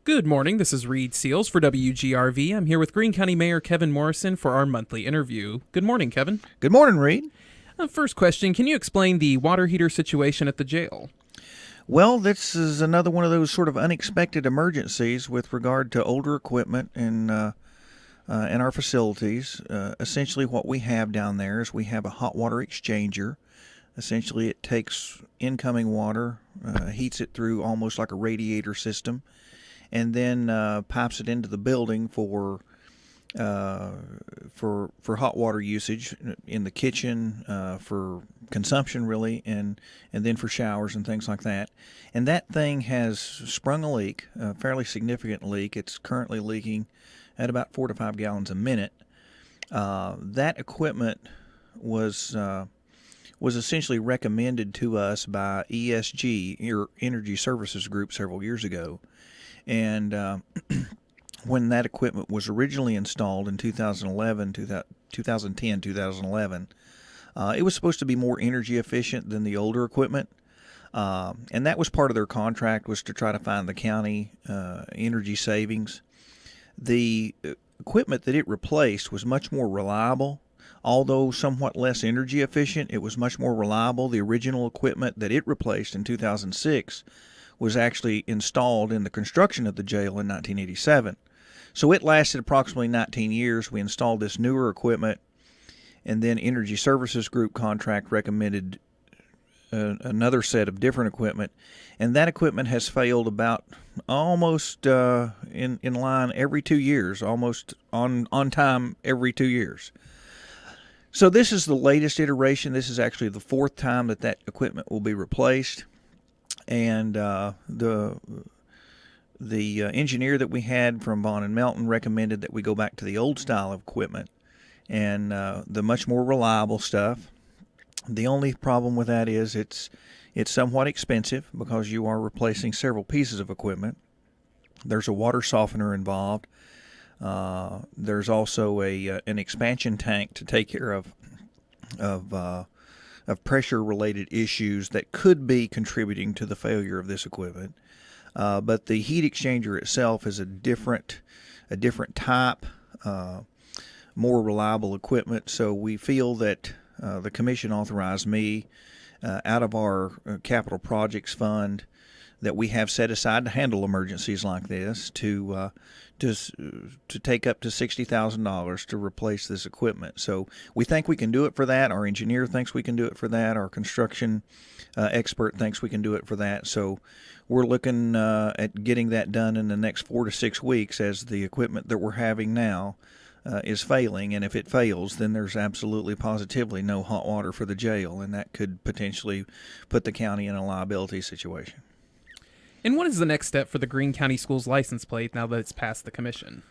Good morning. This is Reed Seals for WGRV. I'm here with Greene County Mayor Kevin Morrison for our monthly interview. Good morning, Kevin. Good morning, Reed. First question, can you explain the water heater situation at the jail? Well, this is another one of those sort of unexpected emergencies with regard to older equipment in our facilities. Essentially, what we have down there is we have a hot water exchanger. Essentially, it takes incoming water, heats it through almost like a radiator system, and then pipes it into the building for hot water usage in the kitchen, for consumption really, and then for showers and things like that. And that thing has sprung a leak, a fairly significant leak. It's currently leaking at about 4 to 5 gallons a minute. That equipment was essentially recommended to us by ESG, or Energy Services Group, several years ago. And when that equipment was originally installed in 2010, 2011, it was supposed to be more energy efficient than the older equipment. And that was part of their contract, was to try to find the county energy savings. The equipment that it replaced was much more reliable. Although somewhat less energy efficient, it was much more reliable. The original equipment that it replaced in 2006 was actually installed in the construction of the jail in 1987. So it lasted approximately 19 years. We installed this newer equipment, and then Energy Services Group contract recommended another set of different equipment, and that equipment has failed about almost in line every 2 years, almost on time every 2 years. So this is the latest iteration. This is actually the fourth time that equipment will be replaced. And the engineer that we had from Vaughn and Melton recommended that we go back to the old style of equipment and the much more reliable stuff. The only problem with that is it's somewhat expensive because you are replacing several pieces of equipment. There's a water softener involved. There's also an expansion tank to take care of pressure-related issues that could be contributing to the failure of this equipment. But the heat exchanger itself is a different type, more reliable equipment. So we feel that the commission authorized me out of our capital projects fund that we have set aside to handle emergencies like this to take up to $60,000 to replace this equipment. So we think we can do it for that. Our engineer thinks we can do it for that. Our construction expert thinks we can do it for that. So we're looking at getting that done in the next 4 to 6 weeks, as the equipment that we're having now is failing. And if it fails, then there's absolutely positively no hot water for the jail, and that could potentially put the county in a liability situation. And what is the next step for the Greene County Schools license plate now that it's passed the commission?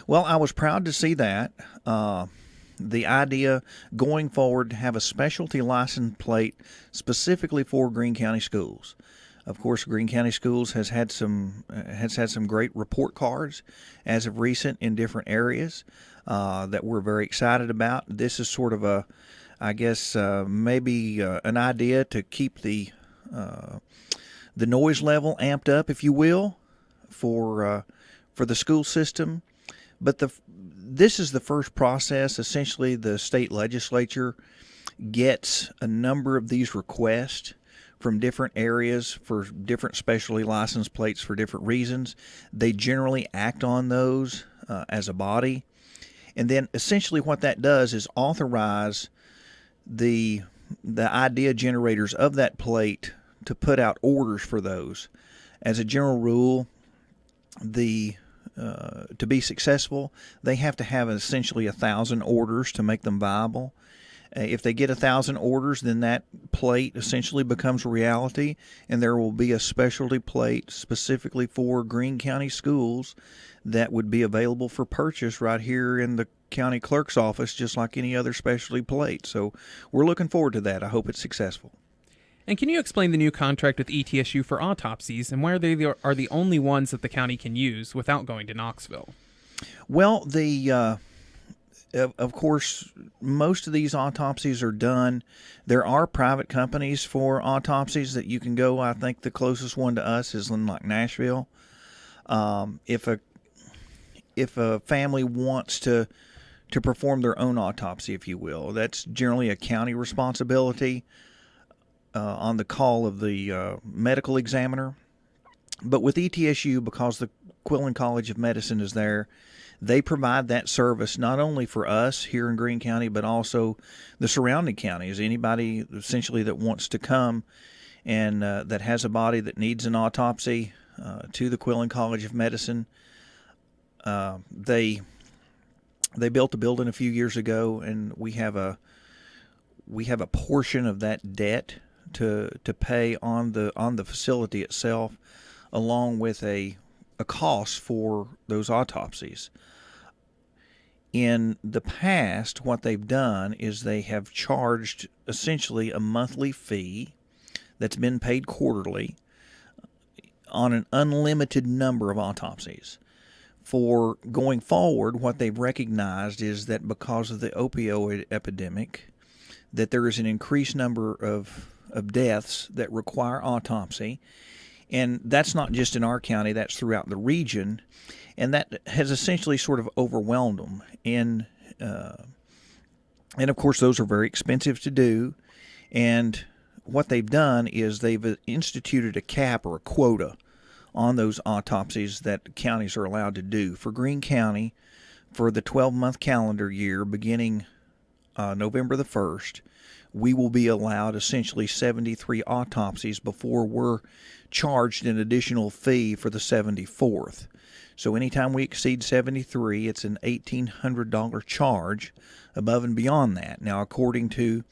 Well, I was proud to see that. The idea going forward to have a specialty license plate specifically for Greene County Schools. Of course, Greene County Schools has had some great report cards as of recent in different areas that we're very excited about. This is sort of maybe an idea to keep the noise level amped up, if you will, for the school system. But this is the first process. Essentially, the state legislature gets a number of these requests from different areas for different specialty license plates for different reasons. They generally act on those as a body. And then essentially what that does is authorize the idea generators of that plate to put out orders for those. As a general rule, to be successful, they have to have essentially 1,000 orders to make them viable. If they get 1,000 orders, then that plate essentially becomes reality, and there will be a specialty plate specifically for Greene County Schools that would be available for purchase right here in the county clerk's office, just like any other specialty plate. So we're looking forward to that. I hope it's successful. And can you explain the new contract with ETSU for autopsies and why they are the only ones that the county can use without going to Knoxville? Well, of course, most of these autopsies are done. There are private companies for autopsies that you can go. I think the closest one to us is in like Nashville. If a family wants to perform their own autopsy, if you will, that's generally a county responsibility on the call of the medical examiner. But with ETSU, because the Quillen College of Medicine is there, they provide that service not only for us here in Greene County, but also the surrounding counties. Anybody essentially that wants to come and that has a body that needs an autopsy to the Quillen College of Medicine. They built a building a few years ago, and we have a portion of that debt to pay on the facility itself, along with a cost for those autopsies. In the past, what they've done is they have charged essentially a monthly fee that's been paid quarterly on an unlimited number of autopsies. For going forward, what they've recognized is that because of the opioid epidemic, that there is an increased number of deaths that require autopsy. And that's not just in our county, that's throughout the region. And that has essentially sort of overwhelmed them. And of course, those are very expensive to do. And what they've done is they've instituted a cap or a quota on those autopsies that counties are allowed to do. For Greene County, for the 12-month calendar year beginning November the 1st, we will be allowed essentially 73 autopsies before we're charged an additional fee for the 74th. So anytime we exceed 73, it's an $1,800 charge above and beyond that. Now, according to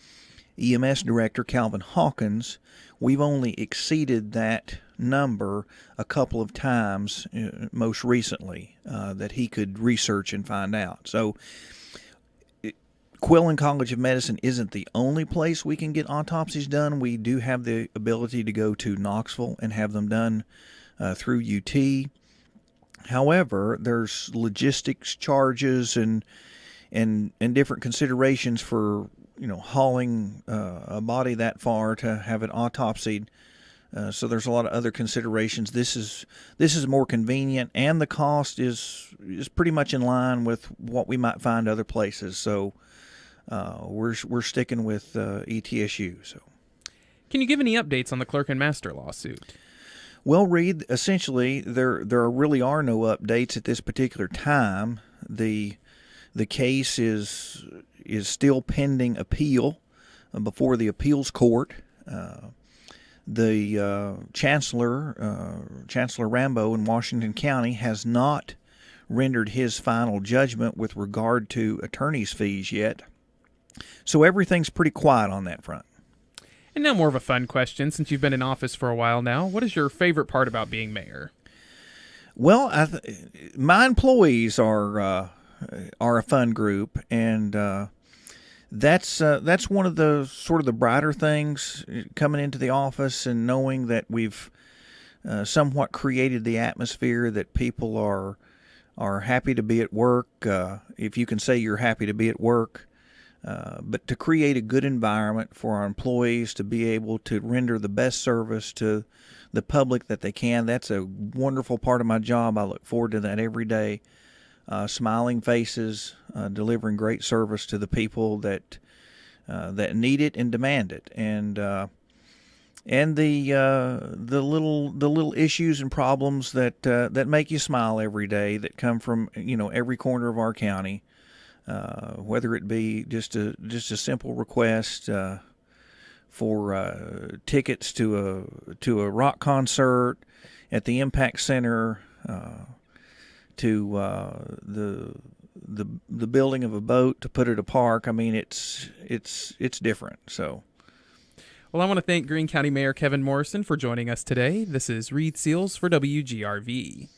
EMS Director Calvin Hawkins, we've only exceeded that number a couple of times, most recently, that he could research and find out. So Quillen College of Medicine isn't the only place we can get autopsies done. We do have the ability to go to Knoxville and have them done through UT. However, there's logistics charges and different considerations for hauling a body that far to have it autopsied. So there's a lot of other considerations. This is more convenient, and the cost is pretty much in line with what we might find other places. So we're sticking with ETSU. So, can you give any updates on the clerk and master lawsuit? Well, Reed, essentially there really are no updates at this particular time. The case is still pending appeal before the appeals court. The Chancellor Rambo in Washington County has not rendered his final judgment with regard to attorney's fees yet. So everything's pretty quiet on that front. And now more of a fun question, since you've been in office for a while now. What is your favorite part about being mayor? Well, my employees are a fun group, and that's one of the sort of the brighter things coming into the office and knowing that we've somewhat created the atmosphere that people are happy to be at work. If you can say you're happy to be at work. But to create a good environment for our employees to be able to render the best service to the public that they can, that's a wonderful part of my job. I look forward to that every day. Smiling faces, delivering great service to the people that need it and demand it, and the little issues and problems that make you smile every day that come from every corner of our county. Whether it be just a simple request for tickets to a rock concert at the Impact Center, to the building of a boat to put at a park. I mean, it's different. So, well, I want to thank Greene County Mayor Kevin Morrison for joining us today. This is Reed Seals for WGRV.